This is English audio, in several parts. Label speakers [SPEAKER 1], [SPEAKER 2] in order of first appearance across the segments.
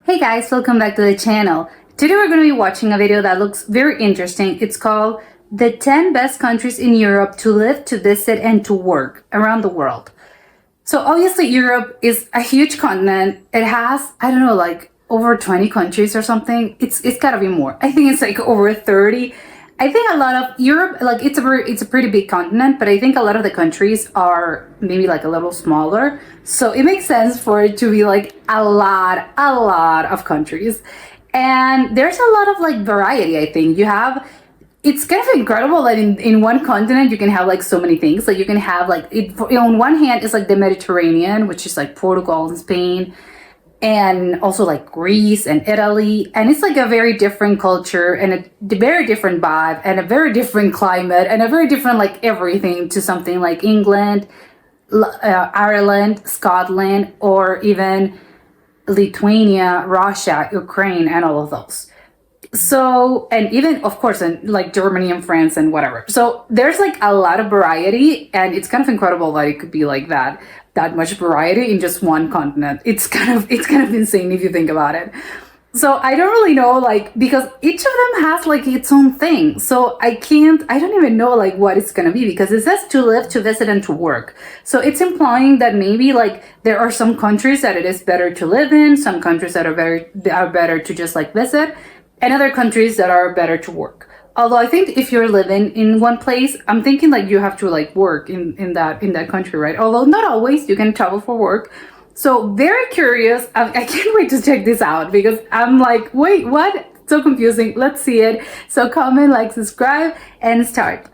[SPEAKER 1] Hey guys, welcome back to the channel. Today we're going to be watching a video that looks very interesting. It's called The 10 Best Countries in Europe to Live, to Visit, and to Work Around the World. So obviously Europe is a huge continent. It has, I don't know, like over 20 countries or something. It's got to be more. I think it's like over 30. I think a lot of Europe, like it's a pretty big continent, but I think a lot of the countries are maybe like a little smaller. So it makes sense for it to be like a lot of countries. And there's a lot of like variety, I think. It's kind of incredible that in one continent you can have like so many things. Like you can have like, on one hand, it's like the Mediterranean, which is like Portugal and Spain, and also like Greece and Italy. And it's like a very different culture and a very different vibe and a very different climate and a very different like everything to something like England, Ireland, Scotland, or even Lithuania, Russia, Ukraine, and all of those. So, and even of course in like Germany and France and whatever. So there's like a lot of variety, and it's kind of incredible that it could be like that much variety in just one continent. It's kind of insane if you think about it. So I don't really know, like, because each of them has like its own thing. So I don't even know like what it's gonna be, because it says to live, to visit, and to work. So it's implying that maybe like there are some countries that it is better to live in, some countries that are better to just like visit, and other countries that are better to work. Although I think if you're living in one place, I'm thinking like you have to like work in that country, right? Although not always, you can travel for work. So very curious. I can't wait to check this out, because I'm like, wait, what? So confusing. Let's see it. So comment, like, subscribe, and start.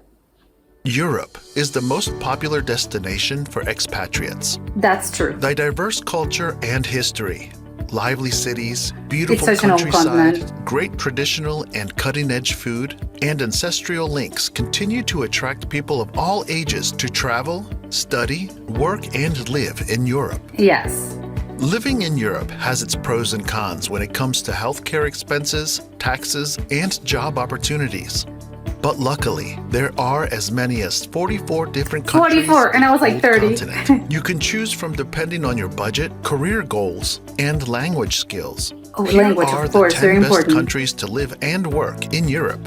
[SPEAKER 2] Europe is the most popular destination for expatriates.
[SPEAKER 1] That's true.
[SPEAKER 2] The diverse culture and history, lively cities, beautiful
[SPEAKER 1] It's such an old
[SPEAKER 2] countryside,
[SPEAKER 1] continent.
[SPEAKER 2] great traditional and cutting-edge food, and ancestral links continue to attract people of all ages to travel, study, work, and live in Europe.
[SPEAKER 1] Yes.
[SPEAKER 2] Living in Europe has its pros and cons when it comes to healthcare expenses, taxes, and job opportunities. But luckily, there are as many as 44 different countries.
[SPEAKER 1] 44, and I was like
[SPEAKER 2] in the
[SPEAKER 1] 30.
[SPEAKER 2] continent. You can choose from depending on your budget, career goals, and language skills.
[SPEAKER 1] Oh,
[SPEAKER 2] Here
[SPEAKER 1] language,
[SPEAKER 2] are
[SPEAKER 1] of course,
[SPEAKER 2] the 10
[SPEAKER 1] very
[SPEAKER 2] best
[SPEAKER 1] important.
[SPEAKER 2] countries to live and work in Europe.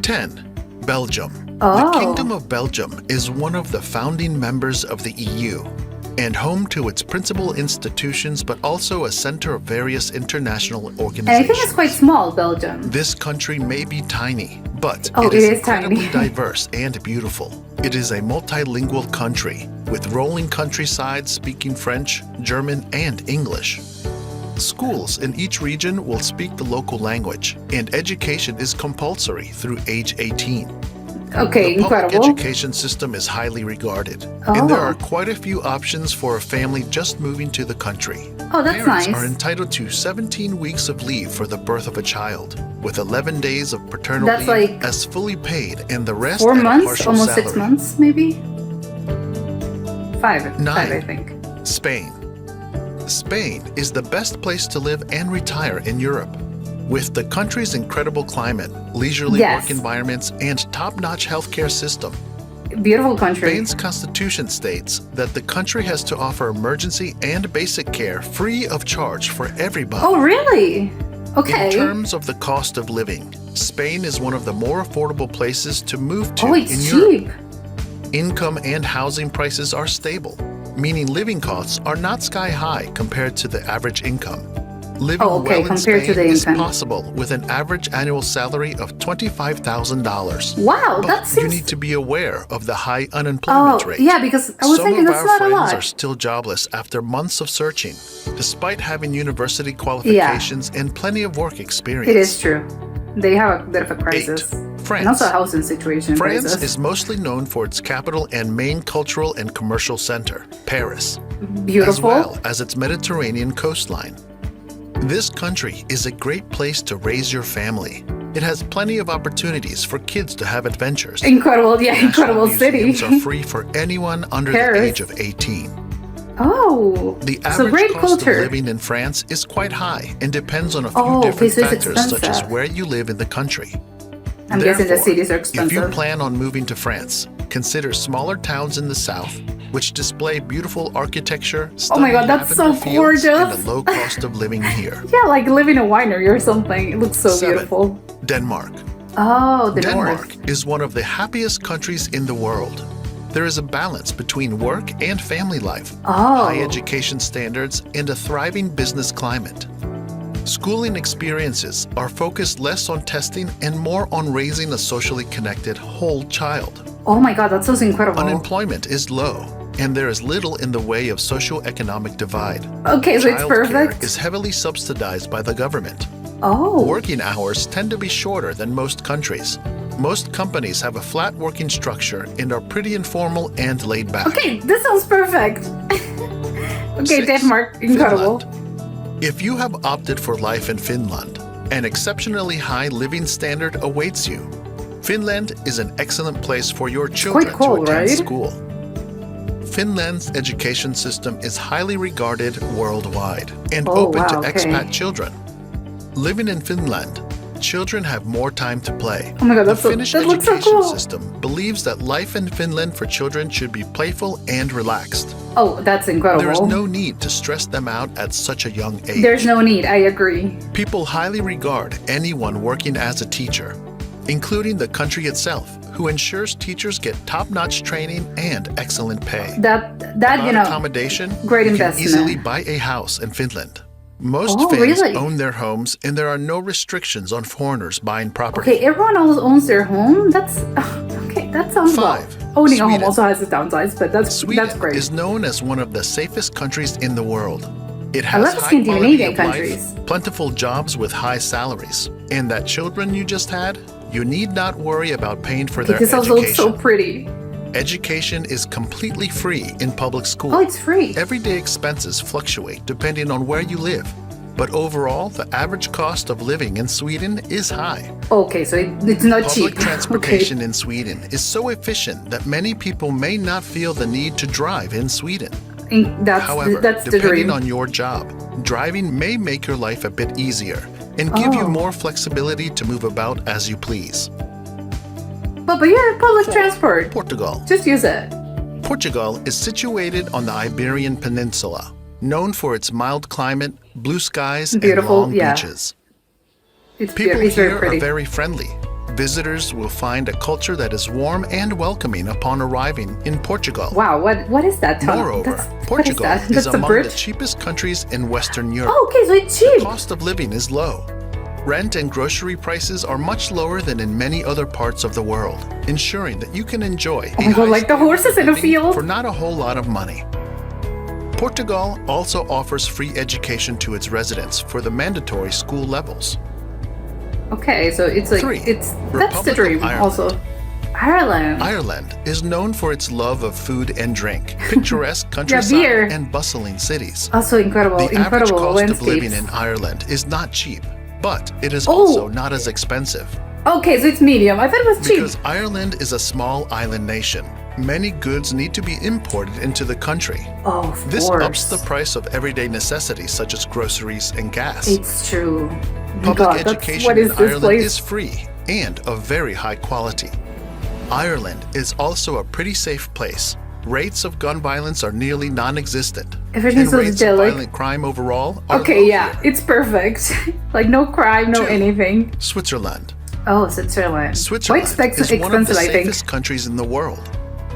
[SPEAKER 2] 10. Belgium.
[SPEAKER 1] Oh.
[SPEAKER 2] The Kingdom of Belgium is one of the founding members of the EU and home to its principal institutions, but also a center of various international organizations.
[SPEAKER 1] And I think it's quite small, Belgium.
[SPEAKER 2] This country may be tiny, but
[SPEAKER 1] Oh,
[SPEAKER 2] it is
[SPEAKER 1] it is
[SPEAKER 2] incredibly
[SPEAKER 1] tiny.
[SPEAKER 2] diverse and beautiful. It is a multilingual country with rolling countryside speaking French, German, and English. Schools in each region will speak the local language, and education is compulsory through age 18.
[SPEAKER 1] Okay,
[SPEAKER 2] The public
[SPEAKER 1] incredible.
[SPEAKER 2] education system is highly regarded, and there
[SPEAKER 1] Oh.
[SPEAKER 2] are quite a few options for a family just moving to the country.
[SPEAKER 1] Oh, that's
[SPEAKER 2] Parents
[SPEAKER 1] nice.
[SPEAKER 2] are entitled to 17 weeks of leave for the birth of a child, with 11 days of paternal
[SPEAKER 1] That's
[SPEAKER 2] leave
[SPEAKER 1] like
[SPEAKER 2] as fully paid and the rest
[SPEAKER 1] 4
[SPEAKER 2] at a
[SPEAKER 1] months,
[SPEAKER 2] partial
[SPEAKER 1] almost
[SPEAKER 2] salary.
[SPEAKER 1] 6 months, maybe? Five,
[SPEAKER 2] Nine.
[SPEAKER 1] I think.
[SPEAKER 2] Spain. Spain is the best place to live and retire in Europe. With the country's incredible climate, leisurely
[SPEAKER 1] Yes.
[SPEAKER 2] work environments, and top-notch healthcare system,
[SPEAKER 1] Beautiful country.
[SPEAKER 2] Spain's constitution states that the country has to offer emergency and basic care free of charge for everybody.
[SPEAKER 1] Oh, really? Okay.
[SPEAKER 2] In terms of the cost of living, Spain is one of the more affordable places to move to
[SPEAKER 1] Oh,
[SPEAKER 2] in
[SPEAKER 1] it's
[SPEAKER 2] Europe.
[SPEAKER 1] cheap.
[SPEAKER 2] Income and housing prices are stable, meaning living costs are not sky high compared to the average income. Living
[SPEAKER 1] Oh, okay,
[SPEAKER 2] well in
[SPEAKER 1] compared to
[SPEAKER 2] Spain
[SPEAKER 1] the
[SPEAKER 2] is
[SPEAKER 1] income.
[SPEAKER 2] possible with an average annual salary of $25,000.
[SPEAKER 1] Wow,
[SPEAKER 2] But
[SPEAKER 1] that
[SPEAKER 2] you
[SPEAKER 1] seems...
[SPEAKER 2] need to be aware of the high unemployment
[SPEAKER 1] Oh,
[SPEAKER 2] rate.
[SPEAKER 1] yeah, because I was
[SPEAKER 2] Some
[SPEAKER 1] thinking
[SPEAKER 2] of
[SPEAKER 1] that's
[SPEAKER 2] our
[SPEAKER 1] not a
[SPEAKER 2] friends are
[SPEAKER 1] lot.
[SPEAKER 2] still jobless after months of searching, despite having university qualifications and plenty of work experience.
[SPEAKER 1] It is true. They have a bit of a crisis.
[SPEAKER 2] 8.
[SPEAKER 1] And
[SPEAKER 2] France.
[SPEAKER 1] also a housing situation
[SPEAKER 2] France
[SPEAKER 1] crisis.
[SPEAKER 2] is mostly known for its capital and main cultural and commercial center, Paris, as
[SPEAKER 1] Beautiful.
[SPEAKER 2] well as its Mediterranean coastline. This country is a great place to raise your family. It has plenty of opportunities for kids to have adventures.
[SPEAKER 1] Incredible, yeah,
[SPEAKER 2] National
[SPEAKER 1] incredible city.
[SPEAKER 2] museums are free for anyone under the
[SPEAKER 1] Paris.
[SPEAKER 2] age of 18.
[SPEAKER 1] Oh,
[SPEAKER 2] The
[SPEAKER 1] so
[SPEAKER 2] average
[SPEAKER 1] great
[SPEAKER 2] cost
[SPEAKER 1] culture.
[SPEAKER 2] of living in France is quite high and depends on a few
[SPEAKER 1] Oh,
[SPEAKER 2] different
[SPEAKER 1] this is
[SPEAKER 2] factors, such as
[SPEAKER 1] expensive.
[SPEAKER 2] where you live in the country.
[SPEAKER 1] I'm guessing the
[SPEAKER 2] Therefore,
[SPEAKER 1] cities are
[SPEAKER 2] If you
[SPEAKER 1] expensive.
[SPEAKER 2] plan on moving to France, consider smaller towns in the south which display beautiful architecture,
[SPEAKER 1] Oh my God,
[SPEAKER 2] stunning
[SPEAKER 1] that's so
[SPEAKER 2] lavender fields, and
[SPEAKER 1] gorgeous.
[SPEAKER 2] the low cost of living here.
[SPEAKER 1] Yeah, like living in a winery or something. It looks so
[SPEAKER 2] 7.
[SPEAKER 1] beautiful.
[SPEAKER 2] Denmark.
[SPEAKER 1] Oh, the
[SPEAKER 2] Denmark
[SPEAKER 1] north.
[SPEAKER 2] is one of the happiest countries in the world. There is a balance between work and family life,
[SPEAKER 1] Oh.
[SPEAKER 2] high education standards, and a thriving business climate. Schooling experiences are focused less on testing and more on raising a socially connected whole child.
[SPEAKER 1] Oh my God, that sounds incredible.
[SPEAKER 2] Unemployment is low, and there is little in the way of socioeconomic divide.
[SPEAKER 1] Okay, so it's
[SPEAKER 2] Childcare
[SPEAKER 1] perfect.
[SPEAKER 2] is heavily subsidized by the government.
[SPEAKER 1] Oh.
[SPEAKER 2] Working hours tend to be shorter than most countries. Most companies have a flat working structure and are pretty informal and laid back.
[SPEAKER 1] Okay, this sounds perfect. Okay,
[SPEAKER 2] 6.
[SPEAKER 1] Denmark, incredible.
[SPEAKER 2] Finland. If you have opted for life in Finland, an exceptionally high living standard awaits you. Finland is an excellent place for your children
[SPEAKER 1] cool,
[SPEAKER 2] to attend
[SPEAKER 1] right?
[SPEAKER 2] school. Finland's education system is highly regarded worldwide and
[SPEAKER 1] Oh,
[SPEAKER 2] open to
[SPEAKER 1] wow, okay.
[SPEAKER 2] expat children. Living in Finland, children have more time to play.
[SPEAKER 1] Oh my God,
[SPEAKER 2] the
[SPEAKER 1] that
[SPEAKER 2] Finnish
[SPEAKER 1] looks so
[SPEAKER 2] education
[SPEAKER 1] cool.
[SPEAKER 2] system believes that life in Finland for children should be playful and relaxed.
[SPEAKER 1] Oh, that's incredible.
[SPEAKER 2] There is no need to stress them out at such a young age.
[SPEAKER 1] There's no need, I agree.
[SPEAKER 2] People highly regard anyone working as a teacher, including the country itself, who ensures teachers get top-notch training and excellent pay.
[SPEAKER 1] That you
[SPEAKER 2] About
[SPEAKER 1] know,
[SPEAKER 2] accommodation,
[SPEAKER 1] great
[SPEAKER 2] you can
[SPEAKER 1] investment.
[SPEAKER 2] easily buy a house in Finland. Most
[SPEAKER 1] Oh,
[SPEAKER 2] Finns
[SPEAKER 1] really?
[SPEAKER 2] own their homes, and there are no restrictions on foreigners buying property.
[SPEAKER 1] okay, everyone else owns their home. That's okay. That sounds well.
[SPEAKER 2] 5.
[SPEAKER 1] Owning a home
[SPEAKER 2] Sweden.
[SPEAKER 1] also has its downsides, but that's
[SPEAKER 2] Sweden
[SPEAKER 1] great.
[SPEAKER 2] is known as one of the safest countries in the world. It
[SPEAKER 1] I
[SPEAKER 2] has
[SPEAKER 1] love the
[SPEAKER 2] high quality
[SPEAKER 1] Scandinavian
[SPEAKER 2] of
[SPEAKER 1] countries.
[SPEAKER 2] life, plentiful jobs with high salaries, and that children you just had, you need not worry about paying for their
[SPEAKER 1] This also looks
[SPEAKER 2] education.
[SPEAKER 1] so pretty.
[SPEAKER 2] Education is completely free in public school.
[SPEAKER 1] Oh, it's free.
[SPEAKER 2] Everyday expenses fluctuate depending on where you live, but overall, the average cost of living in Sweden is high.
[SPEAKER 1] Okay, so it's not
[SPEAKER 2] Public
[SPEAKER 1] cheap.
[SPEAKER 2] transportation in Sweden is so efficient that many people may not feel the need to drive in Sweden.
[SPEAKER 1] Okay.
[SPEAKER 2] However,
[SPEAKER 1] That's the
[SPEAKER 2] depending
[SPEAKER 1] dream.
[SPEAKER 2] on your job, driving may make your life a bit easier and give you
[SPEAKER 1] Oh.
[SPEAKER 2] more flexibility to move about as you please.
[SPEAKER 1] But yeah, public transport.
[SPEAKER 2] Portugal.
[SPEAKER 1] Just use it.
[SPEAKER 2] Portugal is situated on the Iberian Peninsula, known for its mild climate, blue skies,
[SPEAKER 1] Beautiful,
[SPEAKER 2] and long
[SPEAKER 1] yeah.
[SPEAKER 2] beaches.
[SPEAKER 1] It's
[SPEAKER 2] People
[SPEAKER 1] it's
[SPEAKER 2] here
[SPEAKER 1] very
[SPEAKER 2] are
[SPEAKER 1] pretty.
[SPEAKER 2] very friendly. Visitors will find a culture that is warm and welcoming upon arriving in Portugal.
[SPEAKER 1] Wow, what is that? Tom?
[SPEAKER 2] Moreover,
[SPEAKER 1] What
[SPEAKER 2] Portugal
[SPEAKER 1] is that?
[SPEAKER 2] is
[SPEAKER 1] That's a
[SPEAKER 2] among the
[SPEAKER 1] bridge?
[SPEAKER 2] cheapest countries in Western Europe.
[SPEAKER 1] Oh, okay, so it's cheap.
[SPEAKER 2] Cost of living is low. Rent and grocery prices are much lower than in many other parts of the world, ensuring that you can enjoy
[SPEAKER 1] Oh my God, like the horses in a field.
[SPEAKER 2] for not a whole lot of money. Portugal also offers free education to its residents for the mandatory school levels.
[SPEAKER 1] Okay, so it's like
[SPEAKER 2] 3.
[SPEAKER 1] that's the
[SPEAKER 2] Republic of
[SPEAKER 1] dream.
[SPEAKER 2] Ireland.
[SPEAKER 1] Also, Ireland.
[SPEAKER 2] Ireland is known for its love of food and drink, picturesque countryside,
[SPEAKER 1] beer.
[SPEAKER 2] and bustling cities.
[SPEAKER 1] Also incredible,
[SPEAKER 2] The average
[SPEAKER 1] incredible
[SPEAKER 2] cost
[SPEAKER 1] landscapes.
[SPEAKER 2] of living in Ireland is not cheap, but it is
[SPEAKER 1] Oh.
[SPEAKER 2] also not as expensive.
[SPEAKER 1] Okay, so it's medium. I thought it was cheap.
[SPEAKER 2] Because Ireland is a small island nation, many goods need to be imported into the country.
[SPEAKER 1] Oh, of
[SPEAKER 2] This
[SPEAKER 1] course.
[SPEAKER 2] ups the price of everyday necessities such as groceries and gas.
[SPEAKER 1] It's true.
[SPEAKER 2] Public
[SPEAKER 1] God, that's,
[SPEAKER 2] education
[SPEAKER 1] what is
[SPEAKER 2] in
[SPEAKER 1] this
[SPEAKER 2] Ireland
[SPEAKER 1] place?
[SPEAKER 2] is free and of very high quality. Ireland is also a pretty safe place. Rates of gun violence are nearly non-existent.
[SPEAKER 1] Everything's
[SPEAKER 2] and
[SPEAKER 1] so
[SPEAKER 2] rates of
[SPEAKER 1] idyllic.
[SPEAKER 2] violent crime overall are
[SPEAKER 1] Okay,
[SPEAKER 2] low
[SPEAKER 1] yeah,
[SPEAKER 2] here.
[SPEAKER 1] it's perfect. Like no crime, no
[SPEAKER 2] 2.
[SPEAKER 1] anything.
[SPEAKER 2] Switzerland.
[SPEAKER 1] Oh, Switzerland.
[SPEAKER 2] Switzerland
[SPEAKER 1] Quite
[SPEAKER 2] is one of the
[SPEAKER 1] expensive, I think.
[SPEAKER 2] safest countries in the world.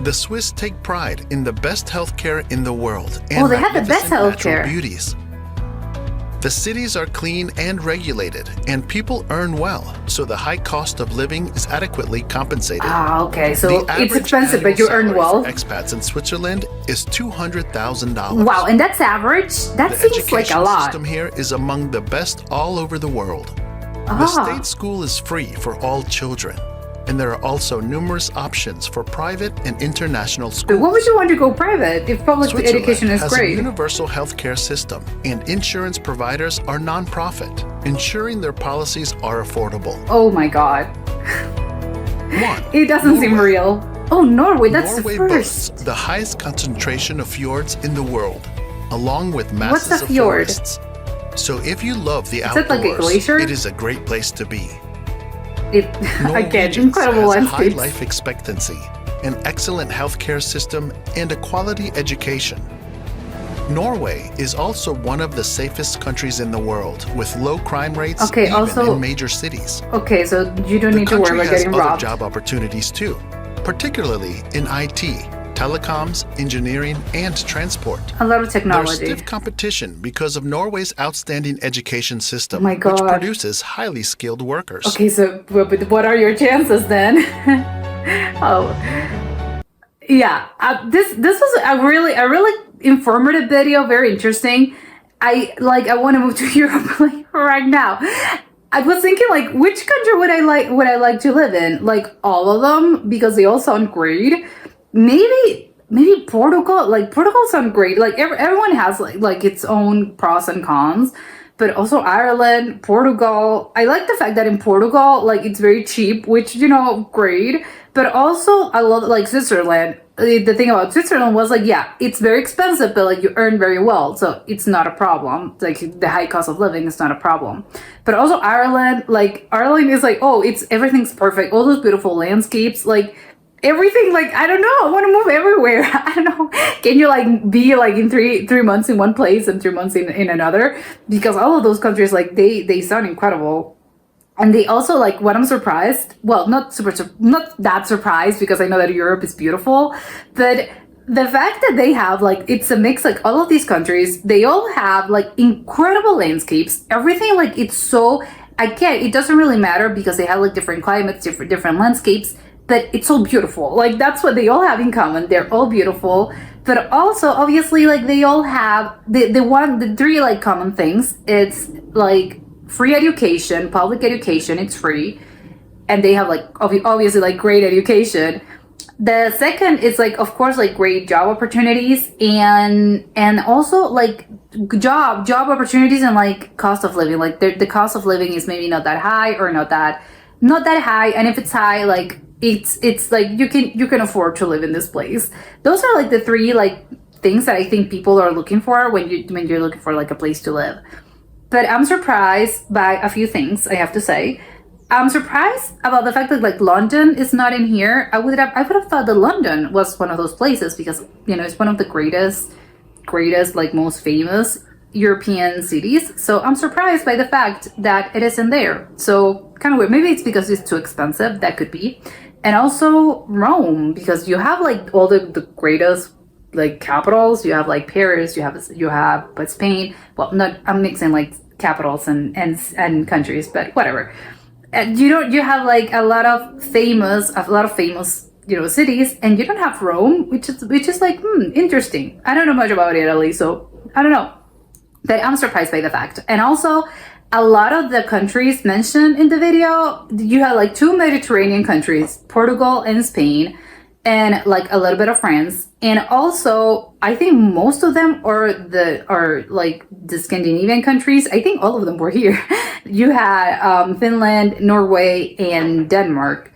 [SPEAKER 2] The Swiss take pride in the best healthcare in the world and
[SPEAKER 1] Oh, they have the best
[SPEAKER 2] magnificent natural
[SPEAKER 1] healthcare.
[SPEAKER 2] beauties. The cities are clean and regulated, and people earn well, so the high cost of living is adequately compensated.
[SPEAKER 1] Ah, okay, so
[SPEAKER 2] The
[SPEAKER 1] it's
[SPEAKER 2] average
[SPEAKER 1] expensive, but
[SPEAKER 2] annual
[SPEAKER 1] you earn
[SPEAKER 2] salary
[SPEAKER 1] well.
[SPEAKER 2] for expats in Switzerland is $200,000.
[SPEAKER 1] Wow, and that's average? That
[SPEAKER 2] The
[SPEAKER 1] seems like a
[SPEAKER 2] education
[SPEAKER 1] lot.
[SPEAKER 2] system here is among the best all over the world. The
[SPEAKER 1] Ah,
[SPEAKER 2] state school is free for all children, and there are also numerous options for private and international
[SPEAKER 1] but
[SPEAKER 2] schools.
[SPEAKER 1] what would you want to go private if public
[SPEAKER 2] Switzerland
[SPEAKER 1] education is
[SPEAKER 2] has a
[SPEAKER 1] great?
[SPEAKER 2] universal healthcare system, and insurance providers are non-profit, ensuring their policies are affordable.
[SPEAKER 1] Oh my god.
[SPEAKER 2] 1.
[SPEAKER 1] It doesn't seem
[SPEAKER 2] Norway.
[SPEAKER 1] real. Oh, Norway, that's
[SPEAKER 2] Norway
[SPEAKER 1] the
[SPEAKER 2] boasts
[SPEAKER 1] first.
[SPEAKER 2] the highest concentration of fjords in the world, along with
[SPEAKER 1] What's
[SPEAKER 2] masses
[SPEAKER 1] a
[SPEAKER 2] of
[SPEAKER 1] fjord?
[SPEAKER 2] forests. So if you love the
[SPEAKER 1] Is that like a
[SPEAKER 2] outdoors,
[SPEAKER 1] glacier?
[SPEAKER 2] it is a great place to be.
[SPEAKER 1] It, again,
[SPEAKER 2] Norwegians
[SPEAKER 1] incredible
[SPEAKER 2] has a high
[SPEAKER 1] landscapes.
[SPEAKER 2] life expectancy, an excellent healthcare system, and a quality education. Norway is also one of the safest countries in the world, with low crime rates
[SPEAKER 1] Okay,
[SPEAKER 2] even
[SPEAKER 1] also-
[SPEAKER 2] in major cities.
[SPEAKER 1] Okay, so you don't
[SPEAKER 2] The
[SPEAKER 1] need to worry
[SPEAKER 2] country
[SPEAKER 1] about
[SPEAKER 2] has
[SPEAKER 1] getting
[SPEAKER 2] other
[SPEAKER 1] robbed.
[SPEAKER 2] job opportunities too, particularly in IT, telecoms, engineering, and transport.
[SPEAKER 1] A lot of
[SPEAKER 2] There's
[SPEAKER 1] technology.
[SPEAKER 2] stiff competition because of Norway's outstanding education system,
[SPEAKER 1] Oh my
[SPEAKER 2] which
[SPEAKER 1] God.
[SPEAKER 2] produces highly skilled workers.
[SPEAKER 1] Okay, so but what are your chances then? Oh, yeah. This was a really informative video, very interesting. I want to move to Europe like right now. I was thinking like which country would I like to live in? Like all of them because they all sound great. Maybe Portugal. Like Portugal sound great. Like everyone has like its own pros and cons. But also Ireland, Portugal. I like the fact that in Portugal, like it's very cheap, which great. But also I love like Switzerland. The thing about Switzerland was like, yeah, it's very expensive, but like you earn very well, so it's not a problem. Like the high cost of living is not a problem. But also Ireland, like Ireland is like, oh, everything's perfect. All those beautiful landscapes, like everything, like I don't know, I want to move everywhere. I don't know. Can you like be like in three months in one place and 3 months in another? Because all of those countries, like they sound incredible. And they also like what I'm surprised. Well, not that surprised because I know that Europe is beautiful, but the fact that they have like it's a mix. Like all of these countries, they all have like incredible landscapes. Everything like it's so it doesn't really matter because they have like different climates, different landscapes. But it's all beautiful. Like that's what they all have in common. They're all beautiful. But also obviously like they all have the three like common things. It's like free education, public education, it's free. And they have like obviously like great education. The second is like of course like great job opportunities and also like job opportunities and like cost of living. Like the cost of living is maybe not that high or not that high. And if it's high, like it's like you can afford to live in this place. Those are like the three like things that I think people are looking for when you're looking for like a place to live. But I'm surprised by a few things, I have to say. I'm surprised about the fact that like London is not in here. I would have thought that London was one of those places because it's one of the greatest like most famous European cities. So I'm surprised by the fact that it isn't there. So kind of weird. Maybe it's because it's too expensive. That could be. And also Rome, because you have like all the greatest like capitals. You have like Paris, you have but Spain. Well, not I'm mixing like capitals and countries, but whatever. And you have like a lot of famous cities, and you don't have Rome, which is like interesting. I don't know much about Italy, so I don't know. But I'm surprised by the fact. And also a lot of the countries mentioned in the video, you have like 2 Mediterranean countries, Portugal and Spain, and like a little bit of France. And also, I think most of them are like the Scandinavian countries. I think all of them were here. You had Finland, Norway, and Denmark,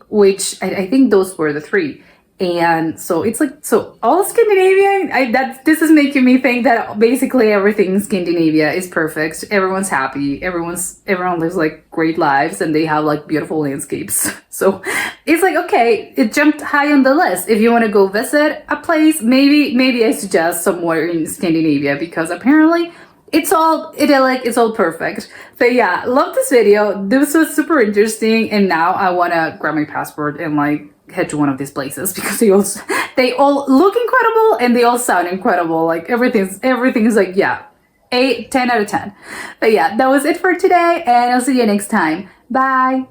[SPEAKER 1] which I think those were the 3. And so it's like, so all Scandinavian, this is making me think that basically everything in Scandinavia is perfect. Everyone's happy. Everyone lives like great lives and they have like beautiful landscapes. So it's like, okay, it jumped high on the list. If you want to go visit a place, maybe I suggest somewhere in Scandinavia because apparently it's all idyllic, it's all perfect. But yeah, love this video. This was super interesting. And now I want to grab my passport and like head to one of these places because they all look incredible and they all sound incredible. Like everything's like, yeah, 10 out of 10. But yeah, that was it for today and I'll see you next time. Bye.